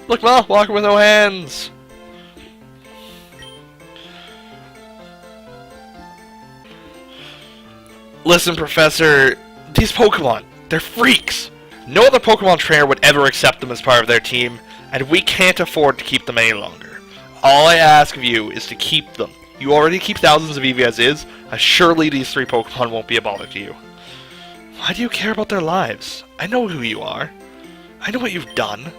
Look, Ma, walking with no hands. Listen, Professor, these Pokemon, they're freaks. No other Pokemon trainer would ever accept them as part of their team, and we can't afford to keep them any longer. All I ask of you is to keep them. You already keep thousands of Eevee as is, surely these 3 Pokemon won't be a bother to you. Why do you care about their lives? I know who you are. I know what you've done.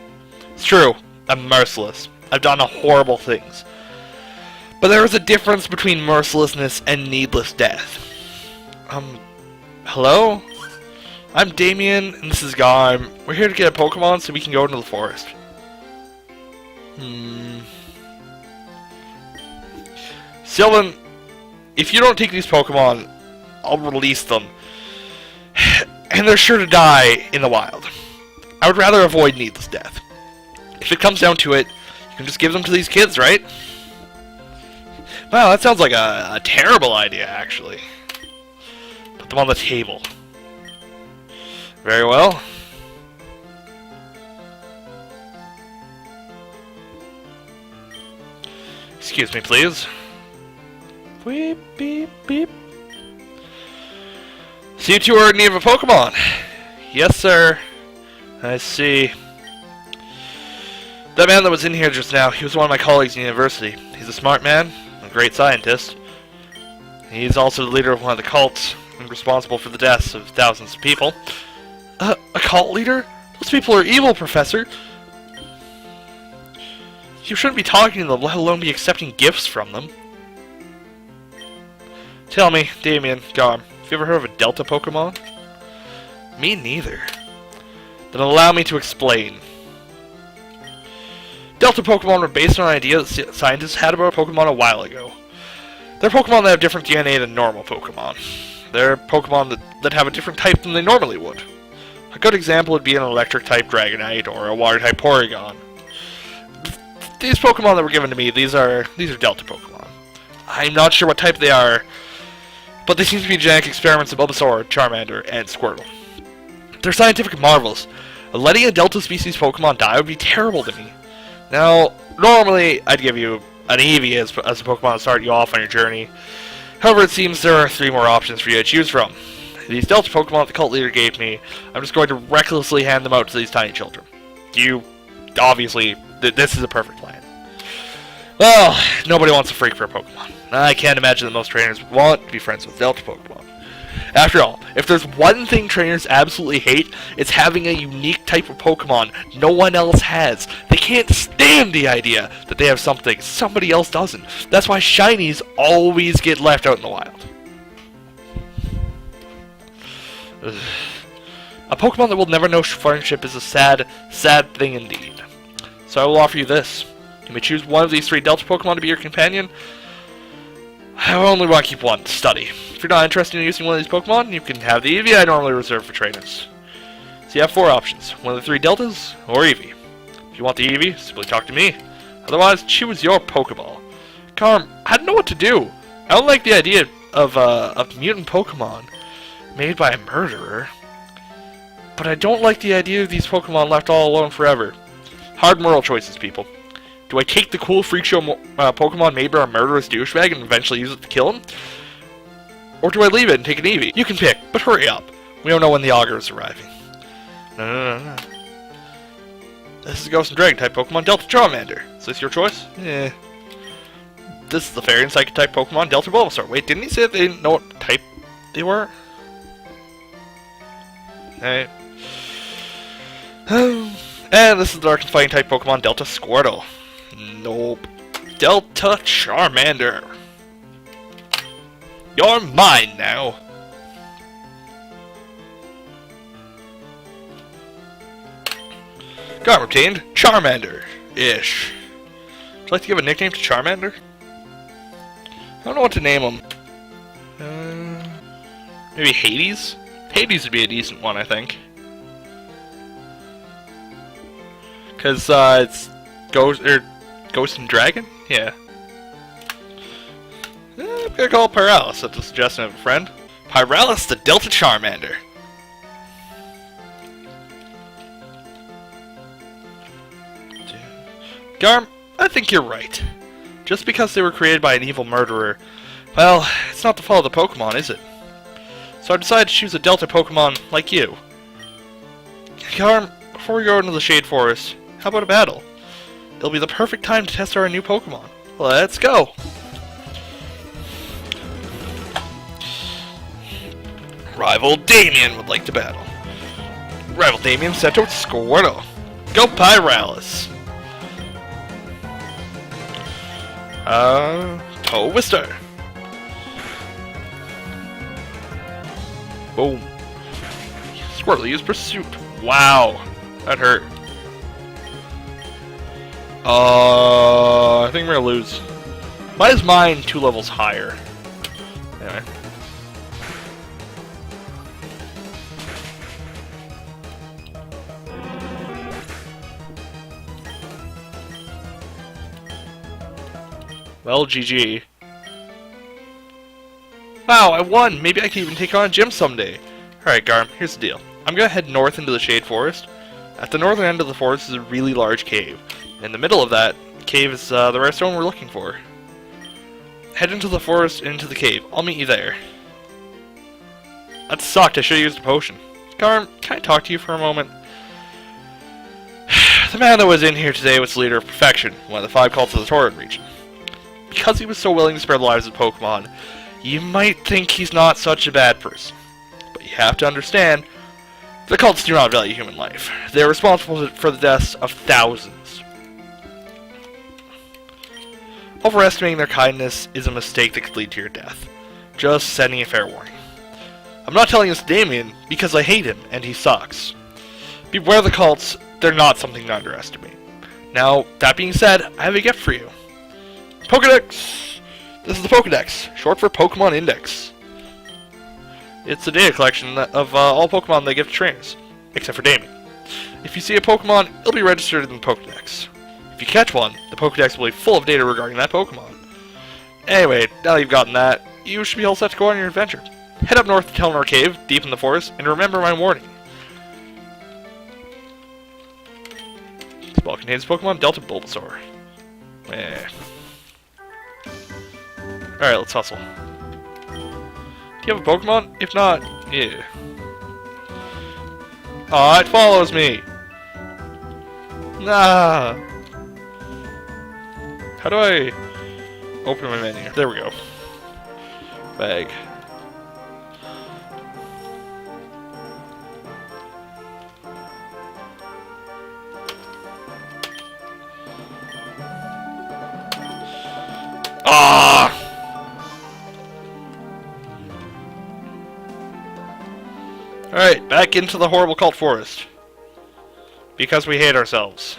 It's true, I'm merciless. I've done horrible things. But there is a difference between mercilessness and needless death. Hello? I'm Damien, and this is Garm. We're here to get a Pokemon so we can go into the forest. Sylvan, if you don't take these Pokemon, I'll release them. And they're sure to die in the wild. I would rather avoid needless death. If it comes down to it, you can just give them to these kids, right? Wow, that sounds like a terrible idea, actually. Put them on the table. Very well. Excuse me, please. Beep, beep, beep. So you two are in need of a Pokemon? Yes, sir. I see. That man that was in here just now, he was one of my colleagues in university. He's a smart man, a great scientist. He's also the leader of one of the cults, and responsible for the deaths of thousands of people. A cult leader? Those people are evil, Professor. You shouldn't be talking to them, let alone be accepting gifts from them. Tell me, Damien, Garm, have you ever heard of a Delta Pokemon? Me neither. Then allow me to explain. Delta Pokemon were based on an idea that scientists had about Pokemon a while ago. They're Pokemon that have different DNA than normal Pokemon. They're Pokemon that have a different type than they normally would. A good example would be an electric-type Dragonite or a water-type Porygon. These Pokemon that were given to me, these are Delta Pokemon. I'm not sure what type they are, but they seem to be genetic experiments of Bulbasaur, Charmander, and Squirtle. They're scientific marvels. Letting a Delta species Pokemon die would be terrible to me. Now, normally, I'd give you an Eevee as a Pokemon to start you off on your journey. However, it seems there are 3 more options for you to choose from. These Delta Pokemon the cult leader gave me, I'm just going to recklessly hand them out to these tiny children. Obviously, this is a perfect plan. Well, nobody wants a freak for a Pokemon. I can't imagine that most trainers would want to be friends with Delta Pokemon. After all, if there's one thing trainers absolutely hate, it's having a unique type of Pokemon no one else has. They can't stand the idea that they have something somebody else doesn't. That's why shinies always get left out in the wild. A Pokemon that will never know friendship is a sad, sad thing indeed. So I will offer you this. You may choose one of these 3 Delta Pokemon to be your companion. I only want to keep one to study. If you're not interested in using one of these Pokemon, you can have the Eevee I normally reserve for trainers. So you have 4 options. One of the 3 Deltas, or Eevee. If you want the Eevee, simply talk to me. Otherwise, choose your Pokeball. Garm, I don't know what to do. I don't like the idea of mutant Pokemon made by a murderer. But I don't like the idea of these Pokemon left all alone forever. Hard moral choices, people. Do I take the cool freak show Pokemon made by a murderous douchebag and eventually use it to kill him? Or do I leave it and take an Eevee? You can pick, but hurry up. We don't know when the Augur is arriving. No. This is a Ghost and Dragon type Pokemon, Delta Charmander. Is this your choice? Eh. This is the Fairy and Psychic type Pokemon, Delta Bulbasaur. Wait, didn't he say that they didn't know what type they were? Hey. And this is the Dark and Fighting type Pokemon, Delta Squirtle. Nope. Delta Charmander. You're mine now. Got obtained Charmander-ish. Would you like to give a nickname to Charmander? I don't know what to name him. Maybe Hades? Hades would be a decent one, I think. Because it's Ghost and Dragon? Yeah. I'm gonna call it Pyralis at the suggestion of a friend. Pyralis the Delta Charmander. Garm, I think you're right. Just because they were created by an evil murderer, well, it's not the fault of the Pokemon, is it? So I decided to choose a Delta Pokemon like you. Garm, before we go into the Shade Forest, how about a battle? It'll be the perfect time to test our new Pokemon. Let's go! Rival Damien would like to battle. Rival Damien sent out Squirtle. Go Pyralis! Twister. Boom. Squirtle use Pursuit. Wow. That hurt. I think we're gonna lose. Why is mine 2 levels higher? Anyway. Well, GG. Wow, I won! Maybe I can even take on a gym someday. Alright, Garm, here's the deal. I'm gonna head north into the Shade Forest. At the northern end of the forest is a really large cave. In the middle of that cave is the rare stone we're looking for. Head into the forest and into the cave. I'll meet you there. That sucked, I should've used a potion. Garm, can I talk to you for a moment? The man that was in here today was the leader of Perfection, one of the 5 cults of the Tauren region. Because he was so willing to spare the lives of Pokemon, you might think he's not such a bad person. But you have to understand, the cults do not value human life. They're responsible for the deaths of thousands. Overestimating their kindness is a mistake that could lead to your death. Just sending a fair warning. I'm not telling this to Damien because I hate him and he sucks. Beware the cults, they're not something to underestimate. Now, that being said, I have a gift for you. Pokedex! This is the Pokedex, short for Pokemon Index. It's a data collection of all Pokemon they give to trainers, except for Damien. If you see a Pokemon, it'll be registered in the Pokedex. If you catch one, the Pokedex will be full of data regarding that Pokemon. Anyway, now that you've gotten that, you should be all set to go on your adventure. Head up north to Telnor Cave, deep in the forest, and remember my warning. This ball contains Pokemon Delta Bulbasaur. Alright, let's hustle. Do you have a Pokemon? If not, yeah. Aw, it follows me! Nah! How do I open my menu? There we go. Bag. Ah! Alright, back into the horrible cult forest. Because we hate ourselves.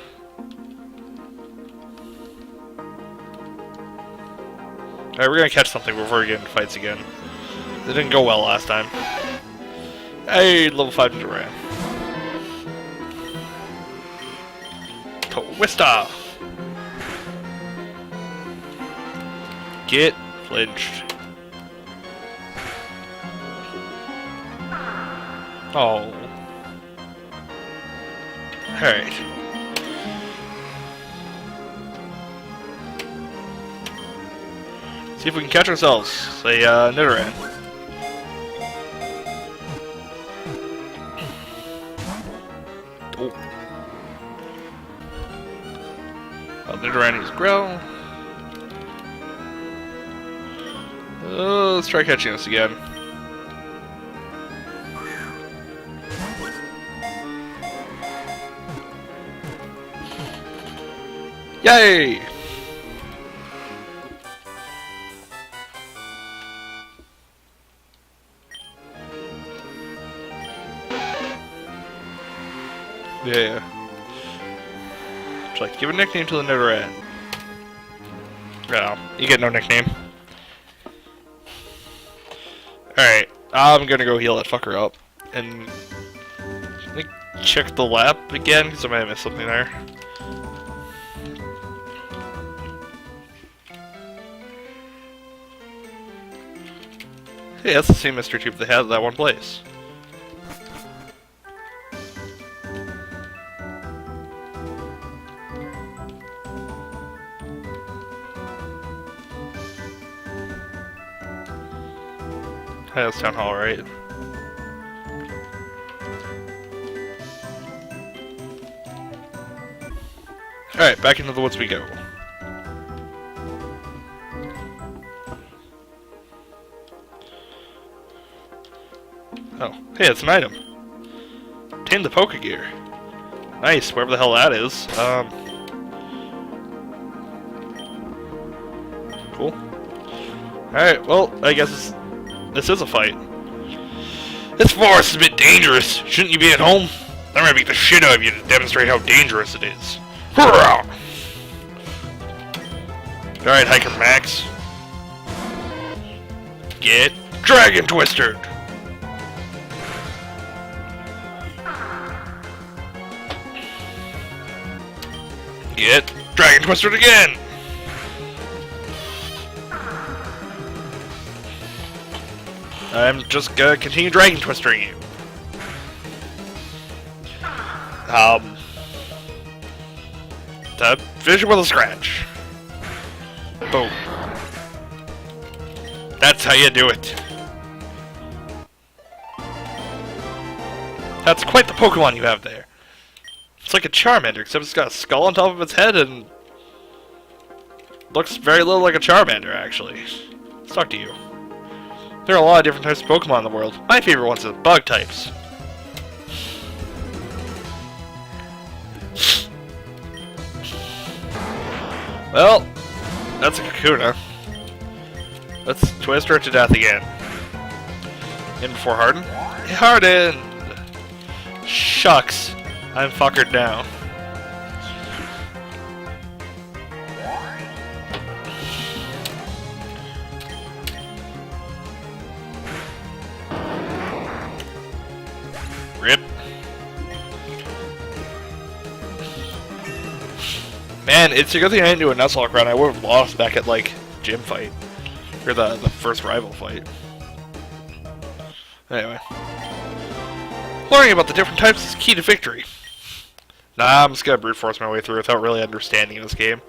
Alright, we're gonna catch something before we get into fights again. It didn't go well last time. Hey, level 5 Nidoran. Twista! Get flinched. Oh. Alright. See if we can catch ourselves. Say, Nidoran. Oh. Nidoran needs to grow. Let's try catching us again. Yay! Yeah. Just like, give a nickname to the Nidoran. No, you get no nickname. Alright, I'm gonna go heal that fucker up. And let me check the lab again, because I might have missed something there. Hey, that's the same mystery tube they had at that one place. Hey, that's Town Hall, right? Alright, back into the woods we go. Oh, hey, it's an item. Obtain the Poke Gear. Nice, wherever the hell that is. Cool. Alright, well, I guess this is a fight. This forest is a bit dangerous. Shouldn't you be at home? I'm gonna beat the shit out of you to demonstrate how dangerous it is. Hurrah! Alright, Hiker Max. Get Dragon Twistered! Get Dragon Twistered again! I'm just gonna continue Dragon Twistering you. To finish it with a scratch. Boom. That's how you do it. That's quite the Pokemon you have there. It's like a Charmander, except it's got a skull on top of its head and looks very little like a Charmander, actually. Let's talk to you. There are a lot of different types of Pokemon in the world. My favorite ones are the bug types. Well, that's a Kakuna. Let's twist her to death again. In before Harden. Hardened! Shucks. I'm fuckered now. Rip. Man, it's a good thing I didn't do a Nuzlocke run. I would have lost back at, like, gym fight. Or the first rival fight. Anyway. Learning about the different types is key to victory. Nah, I'm just gonna brute force my way through without really understanding this game.